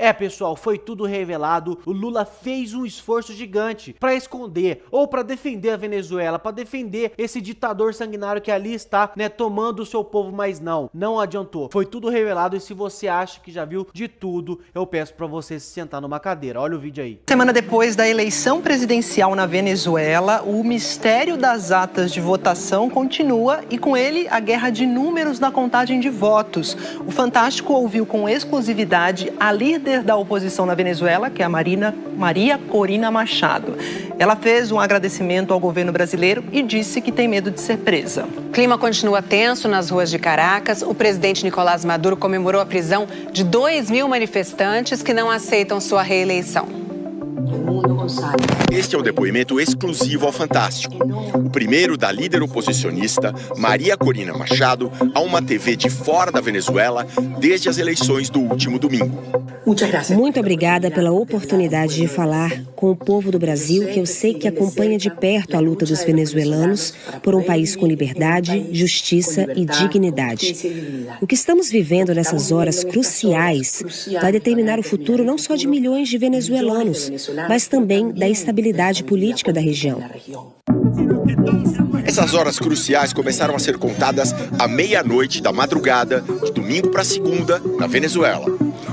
É, pessoal, foi tudo revelado. O Lula fez um esforço gigante para esconder ou para defender a Venezuela, para defender esse ditador sanguinário que ali está, né, tomando o seu povo, mas não adiantou. Foi tudo revelado e se você acha que já viu de tudo, eu peço para você se sentar numa cadeira. Olha o vídeo aí. Semana depois da eleição presidencial na Venezuela, o mistério das atas de votação continua e com ele a guerra de números na contagem de votos. O Fantástico ouviu com exclusividade a líder da oposição na Venezuela, que é a Maria Corina Machado. Ela fez um agradecimento ao governo brasileiro e disse que tem medo de ser presa. O clima continua tenso nas ruas de Caracas. O presidente Nicolás Maduro comemorou a prisão de 2.000 manifestantes que não aceitam sua reeleição. Este é um depoimento exclusivo ao Fantástico. O primeiro da líder oposicionista Maria Corina Machado a uma TV de fora da Venezuela desde as eleições do último domingo. Muito obrigada pela oportunidade de falar com o povo do Brasil, que eu sei que acompanha de perto a luta dos venezuelanos por um país com liberdade, justiça e dignidade. O que estamos vivendo nessas horas cruciais vai determinar o futuro não só de milhões de venezuelanos, mas também da estabilidade política da região. Essas horas cruciais começaram a ser contadas à meia-noite da madrugada, de domingo para segunda, na Venezuela.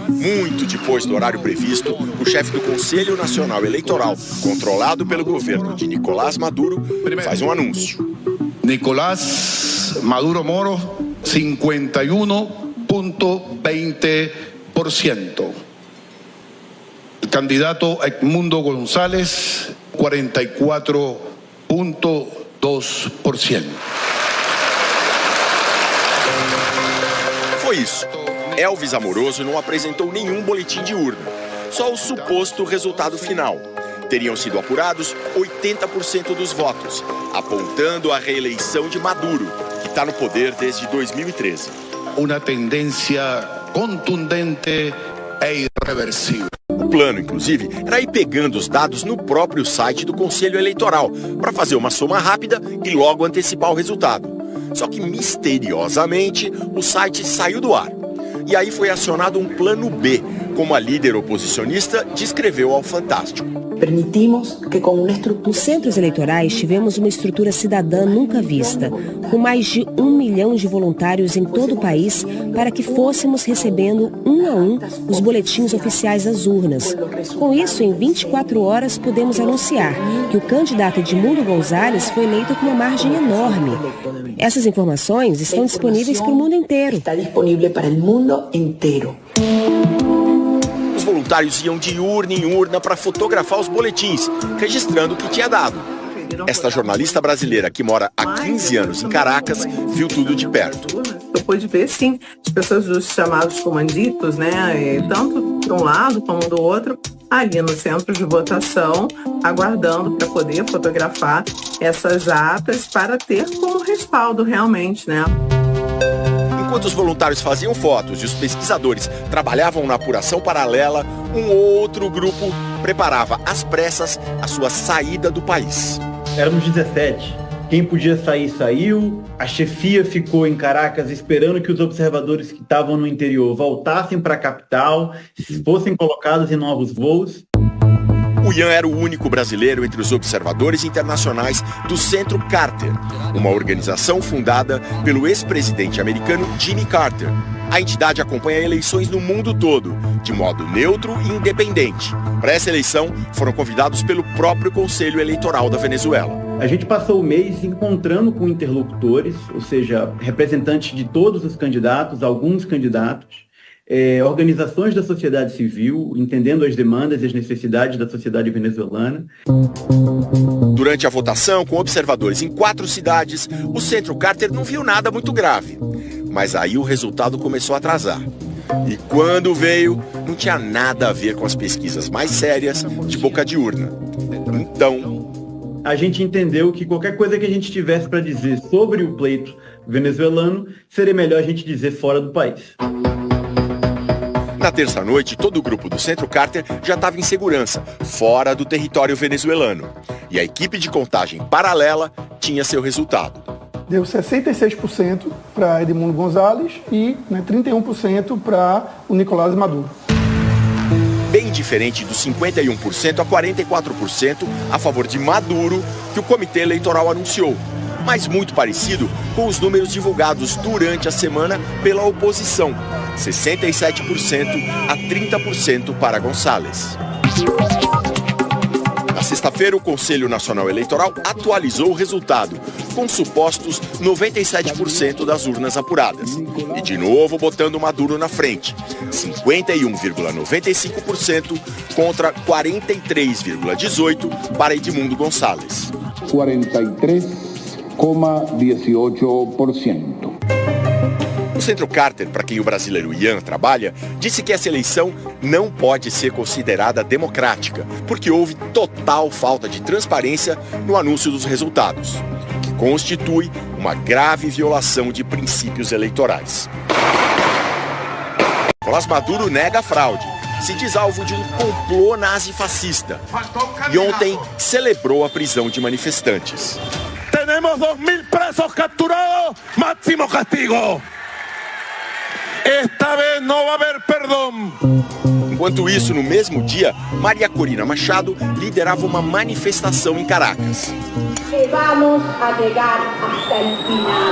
Muito depois do horário previsto, o chefe do Conselho Nacional Eleitoral, controlado pelo governo de Nicolás Maduro, faz um anúncio. Nicolás Maduro Moro, 51.20%. El candidato Edmundo González, 44.2%. Foi isso. Elvis Amoroso não apresentou nenhum boletim de urna, só o suposto resultado final. Teriam sido apurados 80% dos votos, apontando a reeleição de Maduro, que está no poder desde 2013. Uma tendência contundente e irreversível. O plano, inclusive, era ir pegando os dados no próprio site do Conselho Eleitoral, para fazer uma soma rápida e logo antecipar o resultado. Só que, misteriosamente, o site saiu do ar. E aí foi acionado um plano B, como a líder oposicionista descreveu ao Fantástico. Nos centros eleitorais tivemos uma estrutura cidadã nunca vista, com mais de 1 milhão de voluntários em todo o país para que fôssemos recebendo um a um os boletins oficiais das urnas. Com isso, em 24 horas pudemos anunciar que o candidato Edmundo González foi eleito com uma margem enorme. Essas informações estão disponíveis para o mundo inteiro. Os voluntários iam de urna em urna para fotografar os boletins, registrando o que tinha dado. Esta jornalista brasileira, que mora há 15 anos em Caracas, viu tudo de perto. Eu pude ver, sim, as pessoas dos chamados comanditos, né, tanto de um lado como do outro, ali no centro de votação, aguardando para poder fotografar essas atas para ter como respaldo realmente, né? Enquanto os voluntários faziam fotos e os pesquisadores trabalhavam na apuração paralela, um outro grupo preparava às pressas a sua saída do país. Éramos 17. Quem podia sair, saiu. A chefia ficou em Caracas esperando que os observadores que estavam no interior voltassem para a capital, fossem colocados em novos voos. O Ian era o único brasileiro entre os observadores internacionais do Centro Carter, uma organização fundada pelo ex-presidente americano Jimmy Carter. A entidade acompanha eleições no mundo todo, de modo neutro e independente. Para essa eleição, foram convidados pelo próprio Conselho Eleitoral da Venezuela. A gente passou o mês encontrando com interlocutores, ou seja, representantes de todos os candidatos, alguns candidatos, organizações da sociedade civil, entendendo as demandas e as necessidades da sociedade venezuelana. Durante a votação, com observadores em 4 cidades, o Centro Carter não viu nada muito grave. Mas aí o resultado começou a atrasar. E quando veio, não tinha nada a ver com as pesquisas mais sérias de boca de urna. Então, a gente entendeu que qualquer coisa que a gente tivesse para dizer sobre o pleito venezuelano, seria melhor a gente dizer fora do país. Na terça-noite, todo o grupo do Centro Carter já estava em segurança, fora do território venezuelano. E a equipe de contagem paralela tinha seu resultado. Deu 66% para Edmundo González e 31% para o Nicolás Maduro. bem diferente dos 51% a 44% a favor de Maduro que o Comitê Eleitoral anunciou, mas muito parecido com os números divulgados durante a semana pela oposição, 67% a 30% para Gonçalves. Na sexta-feira, o Conselho Nacional Eleitoral atualizou o resultado, com supostos 97% das urnas apuradas. E de novo botando Maduro na frente, 51,95% contra 43,18% para Edmundo Gonçalves. 43,18%. O Centro Carter, para quem o brasileiro Ian trabalha, disse que essa eleição não pode ser considerada democrática, porque houve total falta de transparência no anúncio dos resultados, que constitui uma grave violação de princípios eleitorais. Nicolás Maduro nega a fraude, se diz alvo de um complô nazifascista e ontem celebrou a prisão de manifestantes. Temos 2.000 presos capturados, máximo castigo. Esta vez não vai haver perdão. Enquanto isso, no mesmo dia, Maria Corina Machado liderava uma manifestação em Caracas. E vamos a chegar até o final.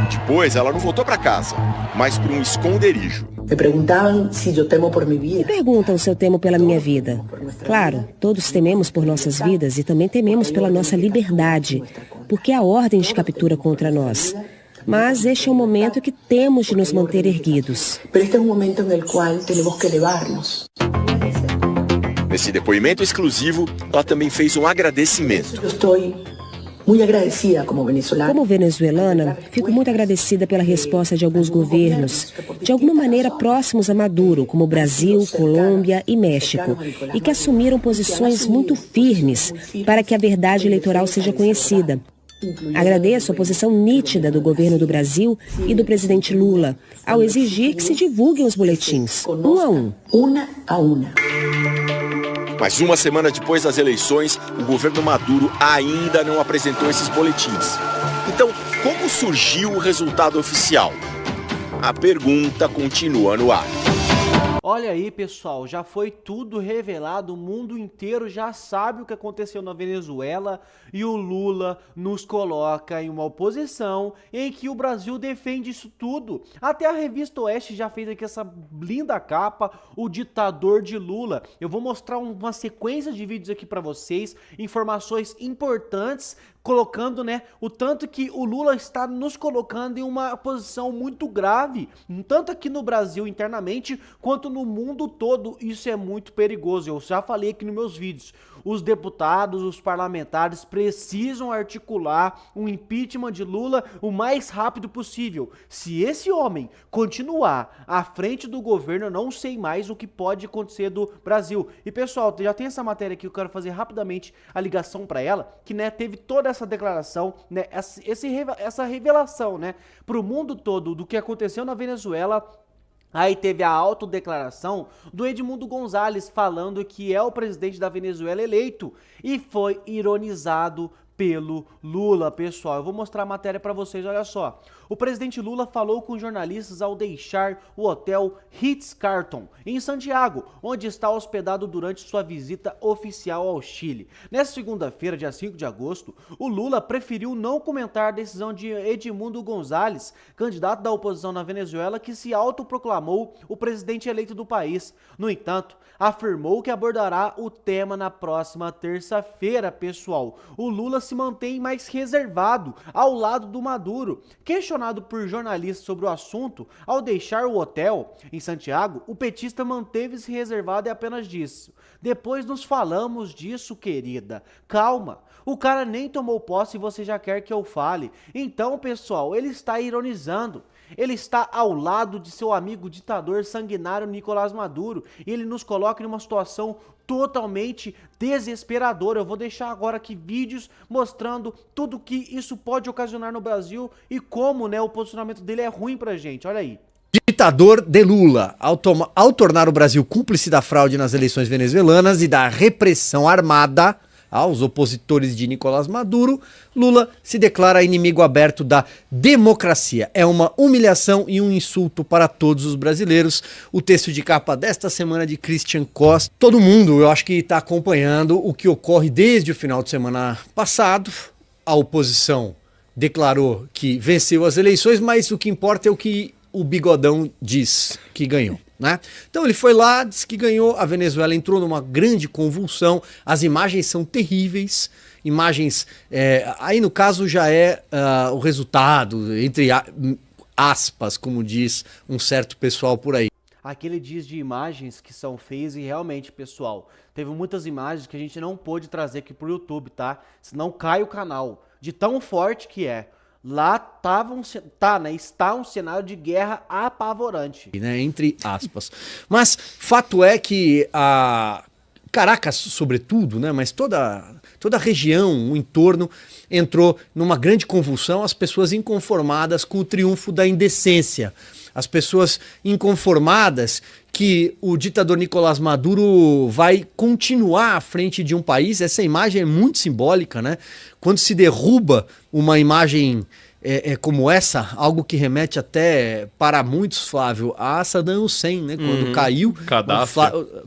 Depois, ela não voltou para casa, mas para um esconderijo. Me perguntavam se eu temo por minha vida. Me perguntam se eu temo pela minha vida. Claro, todos tememos por nossas vidas e também tememos pela nossa liberdade, porque há ordens de captura contra nós. Mas este é um momento que temos de nos manter erguidos. Este é um momento no qual temos que elevar-nos. Nesse depoimento exclusivo, ela também fez um agradecimento. Eu estou muito agradecida como venezuelana. Como venezuelana, fico muito agradecida pela resposta de alguns governos, de alguma maneira próximos a Maduro, como Brasil, Colômbia e México, e que assumiram posições muito firmes para que a verdade eleitoral seja conhecida. Agradeço a posição nítida do governo do Brasil e do presidente Lula ao exigir que se divulguem os boletins, um a um. Uma a uma. Mas uma semana depois das eleições, o governo Maduro ainda não apresentou esses boletins. Então, como surgiu o resultado oficial? A pergunta continua no ar. Olha aí, pessoal, já foi tudo revelado, o mundo inteiro já sabe o que aconteceu na Venezuela e o Lula nos coloca em uma oposição em que o Brasil defende isso tudo. Até a revista Oeste já fez aqui essa linda capa, o ditador de Lula. Eu vou mostrar uma sequência de vídeos aqui para vocês, informações importantes, colocando, né, o tanto que o Lula está nos colocando em uma posição muito grave, tanto aqui no Brasil internamente, quanto no mundo todo. Isso é muito perigoso. Eu já falei aqui nos meus vídeos, os deputados, os parlamentares precisam articular um impeachment de Lula o mais rápido possível. Se esse homem continuar à frente do governo, eu não sei mais o que pode acontecer do Brasil. E pessoal, já tem essa matéria aqui, eu quero fazer rapidamente a ligação para ela, que, né, teve toda essa declaração, né, essa revelação, né, para o mundo todo do que aconteceu na Venezuela. Aí teve a autodeclaração do Edmundo Gonçalves falando que é o presidente da Venezuela eleito e foi ironizado pelo Lula, pessoal. Eu vou mostrar a matéria para vocês, olha só. O presidente Lula falou com jornalistas ao deixar o hotel Ritz-Carlton, em Santiago, onde está hospedado durante sua visita oficial ao Chile. Nessa segunda-feira, dia 5 de agosto, o Lula preferiu não comentar a decisão de Edmundo Gonçalves, candidato da oposição na Venezuela, que se autoproclamou o presidente eleito do país. No entanto, afirmou que abordará o tema na próxima terça-feira, pessoal. O Lula se mantém mais reservado ao lado do Maduro. Questionado por jornalistas sobre o assunto, ao deixar o hotel em Santiago, o petista manteve-se reservado e apenas disse: "Depois nos falamos disso, querida. Calma. O cara nem tomou posse e você já quer que eu fale." Então, pessoal, ele está ironizando. Ele está ao lado de seu amigo ditador sanguinário Nicolás Maduro e ele nos coloca em uma situação totalmente desesperadora. Eu vou deixar agora aqui vídeos mostrando tudo que isso pode ocasionar no Brasil e como, né, o posicionamento dele é ruim pra gente. Olha aí. Ditador de Lula, ao tornar o Brasil cúmplice da fraude nas eleições venezuelanas e da repressão armada, aos opositores de Nicolás Maduro, Lula se declara inimigo aberto da democracia. É uma humilhação e um insulto para todos os brasileiros. O texto de capa desta semana de Christian Costa. Todo mundo, eu acho que está acompanhando o que ocorre desde o final de semana passado. A oposição declarou que venceu as eleições, mas o que importa é o que o Bigodão diz que ganhou, né? Então ele foi lá, disse que ganhou, a Venezuela entrou numa grande convulsão, as imagens são terríveis, imagens, aí no caso já é o resultado, entre aspas, como diz um certo pessoal por aí. Aquele diz de imagens que são feias e realmente, pessoal, teve muitas imagens que a gente não pôde trazer aqui pro YouTube, tá? Senão cai o canal, de tão forte que é. Lá está um cenário de guerra apavorante. Né, entre aspas. Mas fato é que a Caracas, sobretudo, né, mas toda a região, o entorno, entrou numa grande convulsão, as pessoas inconformadas com o triunfo da indecência. As pessoas inconformadas que o ditador Nicolás Maduro vai continuar à frente de um país. Essa imagem é muito simbólica, né? Quando se derruba uma imagem como essa, algo que remete até para muitos, Flávio, a Saddam Hussein, né? Quando caiu.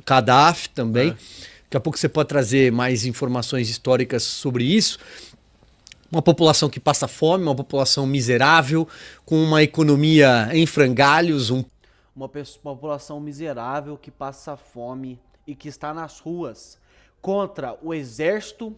Gaddafi também. Daqui a pouco você pode trazer mais informações históricas sobre isso. Uma população que passa fome, uma população miserável, com uma economia em frangalhos. Uma população miserável que passa fome e que está nas ruas contra o exército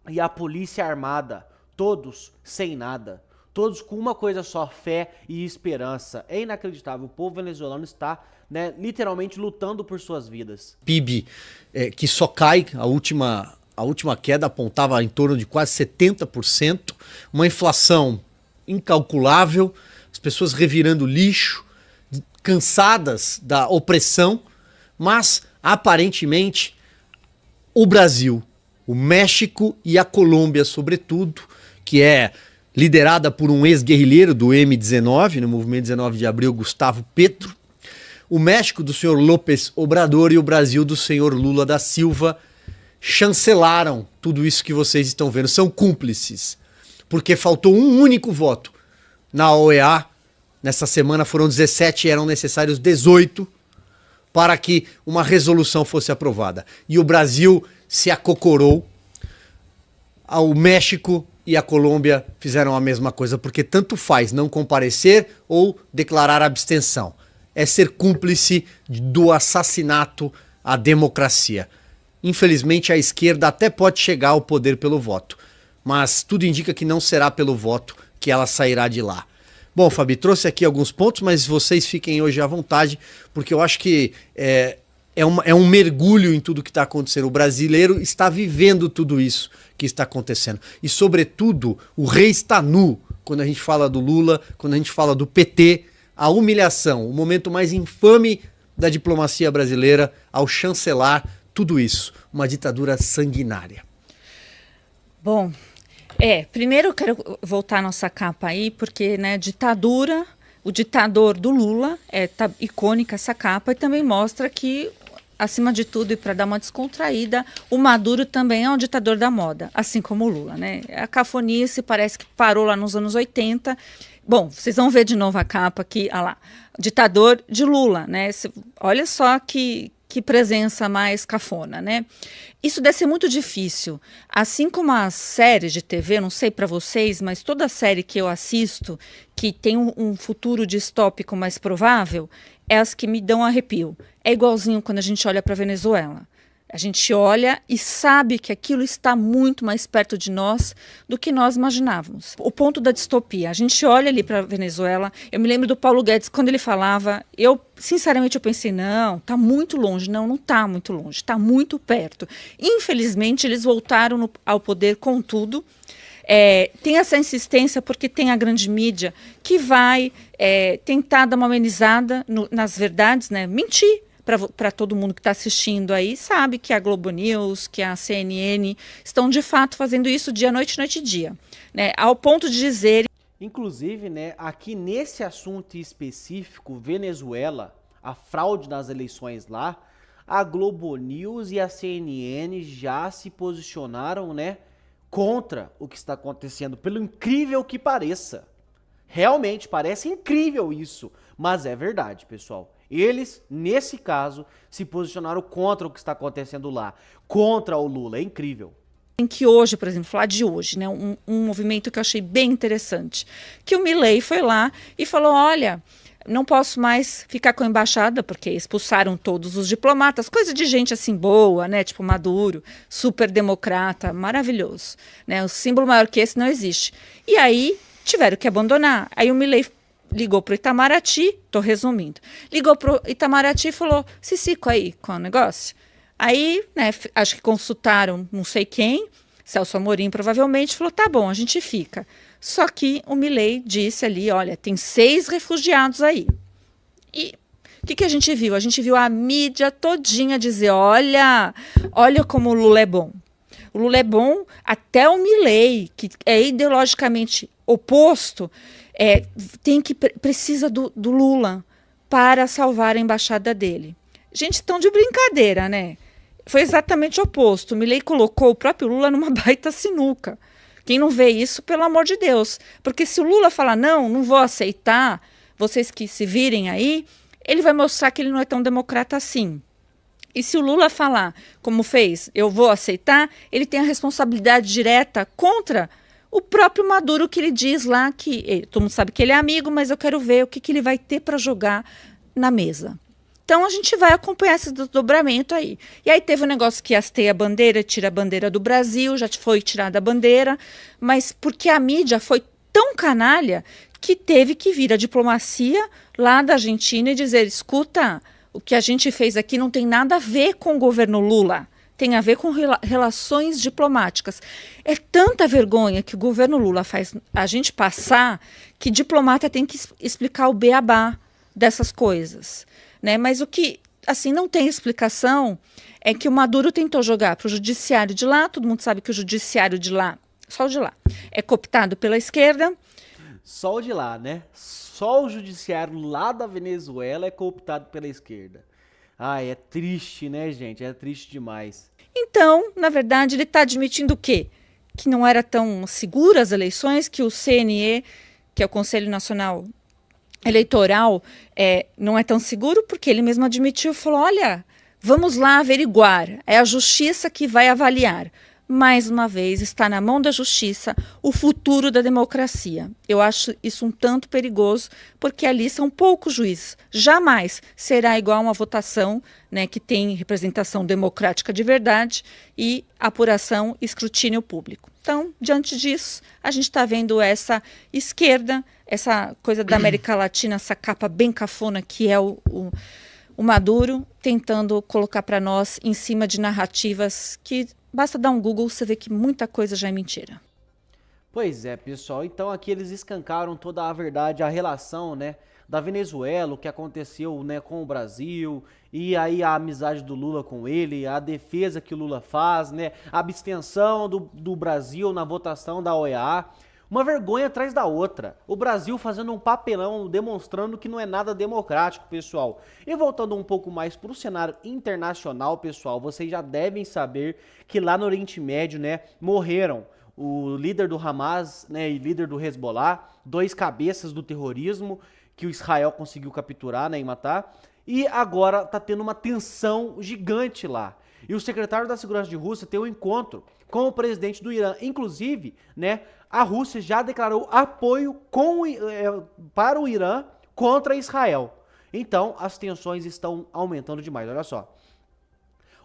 e a polícia armada, todos sem nada, todos com uma coisa só, fé e esperança. É inacreditável, o povo venezuelano está, né, literalmente lutando por suas vidas. PIB que só cai, a última queda apontava em torno de quase 70%, uma inflação incalculável, as pessoas revirando lixo, cansadas da opressão, mas aparentemente o Brasil, o México e a Colômbia, sobretudo, que é liderada por um ex-guerrilheiro do M19, no movimento 19 de abril, Gustavo Petro, o México do senhor López Obrador e o Brasil do senhor Lula da Silva chancelaram tudo isso que vocês estão vendo, são cúmplices, porque faltou um único voto na OEA. Nessa semana foram 17 e eram necessários 18 para que uma resolução fosse aprovada. E o Brasil se acocorou, o México e a Colômbia fizeram a mesma coisa, porque tanto faz não comparecer ou declarar abstenção. É ser cúmplice do assassinato à democracia. Infelizmente a esquerda até pode chegar ao poder pelo voto, mas tudo indica que não será pelo voto que ela sairá de lá. Bom, Fabi, trouxe aqui alguns pontos, mas vocês fiquem hoje à vontade, porque eu acho que é um mergulho em tudo que está acontecendo. O brasileiro está vivendo tudo isso que está acontecendo. E, sobretudo, o rei está nu quando a gente fala do Lula, quando a gente fala do PT, a humilhação, o momento mais infame da diplomacia brasileira ao chancelar tudo isso, uma ditadura sanguinária. Bom, primeiro eu quero voltar à nossa capa aí, porque, né, ditadura, o ditador do Lula, tá icônica essa capa, e também mostra que, acima de tudo, e para dar uma descontraída, o Maduro também é um ditador da moda, assim como o Lula, né? A cafonice parece que parou lá nos anos 80. Bom, vocês vão ver de novo a capa aqui, olha lá, ditador de Lula, né? Olha só que presença mais cafona, né? Isso deve ser muito difícil. Assim como as séries de TV, não sei para vocês, mas toda série que eu assisto, que tem um futuro distópico mais provável, é as que me dão arrepio. É igualzinho quando a gente olha para a Venezuela. A gente olha e sabe que aquilo está muito mais perto de nós do que nós imaginávamos. O ponto da distopia. A gente olha ali para a Venezuela. Eu me lembro do Paulo Guedes, quando ele falava, sinceramente eu pensei, não, está muito longe. Não está muito longe, está muito perto. Infelizmente, eles voltaram ao poder com tudo. Tem essa insistência porque tem a grande mídia que vai tentar dar uma amenizada nas verdades, né? Mentir. Para todo mundo que está assistindo aí, sabe que a Globo News, que a CNN estão de fato fazendo isso dia, noite e dia, né? Ao ponto de dizer... Inclusive, né, aqui nesse assunto específico, Venezuela, a fraude nas eleições lá, a Globo News e a CNN já se posicionaram, né, contra o que está acontecendo, pelo incrível que pareça. Realmente parece incrível isso, mas é verdade, pessoal. Eles, nesse caso, se posicionaram contra o que está acontecendo lá, contra o Lula. É incrível. Em que hoje, por exemplo, falar de hoje, né, um movimento que eu achei bem interessante, que o Milei foi lá e falou, olha, não posso mais ficar com a embaixada, porque expulsaram todos os diplomatas, coisa de gente assim boa, né, tipo Maduro, super democrata, maravilhoso, né, o símbolo maior que esse não existe. E aí tiveram que abandonar. Aí o Milei ligou pro Itamaraty, tô resumindo, ligou pro Itamaraty e falou, Cicico aí, com o negócio? Aí, né, acho que consultaram não sei quem, Celso Amorim provavelmente, falou, tá bom, a gente fica. Só que o Milei disse ali, olha, tem 6 refugiados aí. E o que a gente viu? A gente viu a mídia todinha dizer, olha como o Lula é bom. O Lula é bom, até o Milei, que é ideologicamente oposto, precisa do Lula para salvar a embaixada dele. Gente, estão de brincadeira, né? Foi exatamente o oposto. O Milei colocou o próprio Lula numa baita sinuca. Quem não vê isso, pelo amor de Deus. Porque se o Lula falar, não vou aceitar, vocês que se virem aí, ele vai mostrar que ele não é tão democrata assim. E se o Lula falar, como fez, eu vou aceitar, ele tem a responsabilidade direta contra o próprio Maduro, que ele diz lá que, todo mundo sabe que ele é amigo, mas eu quero ver o que ele vai ter para jogar na mesa. Então a gente vai acompanhar esse desdobramento aí. E aí teve um negócio que hasteia a bandeira, tira a bandeira do Brasil, já foi tirada a bandeira, mas porque a mídia foi tão canalha que teve que vir a diplomacia lá da Argentina e dizer, escuta, o que a gente fez aqui não tem nada a ver com o governo Lula, tem a ver com relações diplomáticas. É tanta vergonha que o governo Lula faz a gente passar que diplomata tem que explicar o beabá dessas coisas. Né? Mas o que assim não tem explicação é que o Maduro tentou jogar para o judiciário de lá, todo mundo sabe que o judiciário de lá, só o de lá, é cooptado pela esquerda. Só o de lá, né? Só o judiciário lá da Venezuela é cooptado pela esquerda. Ai, é triste, né, gente? É triste demais. Então, na verdade, ele está admitindo o quê? Que não era tão segura as eleições, que o CNE, que é o Conselho Nacional Eleitoral, não é tão seguro, porque ele mesmo admitiu, falou, olha, vamos lá averiguar, é a justiça que vai avaliar. Mais uma vez, está na mão da justiça o futuro da democracia. Eu acho isso um tanto perigoso, porque ali são poucos juízes. Jamais será igual uma votação, né, que tem representação democrática de verdade e apuração e escrutínio público. Então, diante disso, a gente está vendo essa esquerda, essa coisa da América Latina, essa capa bem cafona que é o Maduro, tentando colocar para nós em cima de narrativas que basta dar um Google, você vê que muita coisa já é mentira. Pois é, pessoal. Então aqui eles escancaram toda a verdade, a relação, né, da Venezuela, o que aconteceu, né, com o Brasil, e aí a amizade do Lula com ele, a defesa que o Lula faz, né, a abstenção do Brasil na votação da OEA. Uma vergonha atrás da outra. O Brasil fazendo um papelão, demonstrando que não é nada democrático, pessoal. E voltando um pouco mais para o cenário internacional, pessoal, vocês já devem saber que lá no Oriente Médio, né, morreram o líder do Hamas, né, e líder do Hezbollah, 2 cabeças do terrorismo que o Israel conseguiu capturar, né, e matar. E agora tá tendo uma tensão gigante lá. E o secretário da Segurança de Rússia tem um encontro com o presidente do Irã. Inclusive, né, a Rússia já declarou apoio para o Irã contra Israel. Então, as tensões estão aumentando demais. Olha só.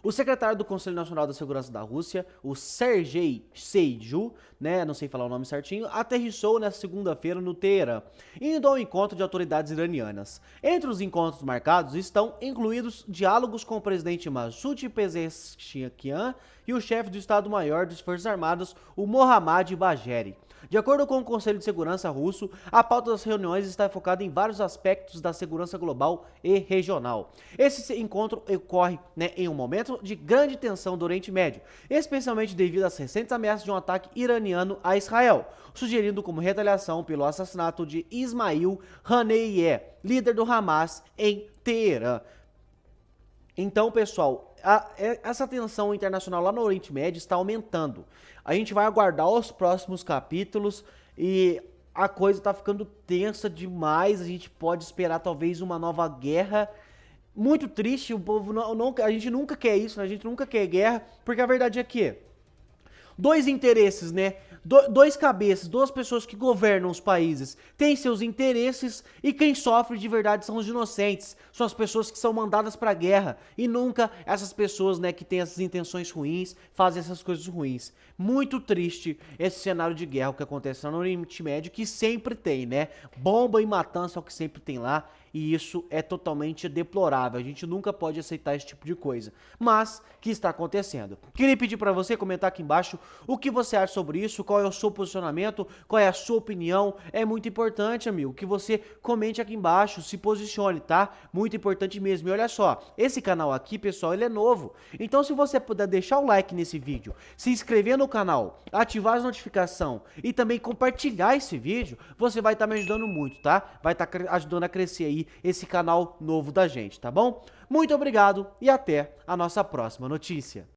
O secretário do Conselho Nacional da Segurança da Rússia, o Sergei Shoigu, né, não sei falar o nome certinho, aterrissou nesta segunda-feira no Teherã, indo ao encontro de autoridades iranianas. Entre os encontros marcados estão incluídos diálogos com o presidente Masoud Pezeshkian e o chefe do Estado-Maior das Forças Armadas, o Mohammad Bagheri. De acordo com o Conselho de Segurança russo, a pauta das reuniões está focada em vários aspectos da segurança global e regional. Esse encontro ocorre, né, em um momento de grande tensão do Oriente Médio, especialmente devido às recentes ameaças de um ataque iraniano a Israel, sugerindo como retaliação pelo assassinato de Ismail Haniyeh, líder do Hamas em Teherã. Então, pessoal, essa tensão internacional lá no Oriente Médio está aumentando. A gente vai aguardar os próximos capítulos e a coisa está ficando tensa demais. A gente pode esperar talvez uma nova guerra. Muito triste, o povo a gente nunca quer isso, a gente nunca quer guerra, porque a verdade é que dois interesses, né? Dois cabeças, duas pessoas que governam os países têm seus interesses e quem sofre de verdade são os inocentes, são as pessoas que são mandadas pra guerra e nunca essas pessoas, né, que têm essas intenções ruins, fazem essas coisas ruins. Muito triste esse cenário de guerra que acontece no Oriente Médio, que sempre tem, né? Bomba e matança é o que sempre tem lá. E isso é totalmente deplorável, a gente nunca pode aceitar esse tipo de coisa, mas que está acontecendo. Queria pedir para você comentar aqui embaixo o que você acha sobre isso, qual é o seu posicionamento, qual é a sua opinião, é muito importante, amigo, que você comente aqui embaixo, se posicione, tá? Muito importante mesmo. E olha só, esse canal aqui, pessoal, ele é novo, então se você puder deixar o like nesse vídeo, se inscrever no canal, ativar as notificações e também compartilhar esse vídeo, você vai estar me ajudando muito, tá? Vai estar ajudando a crescer aí esse canal novo da gente, tá bom? Muito obrigado e até a nossa próxima notícia.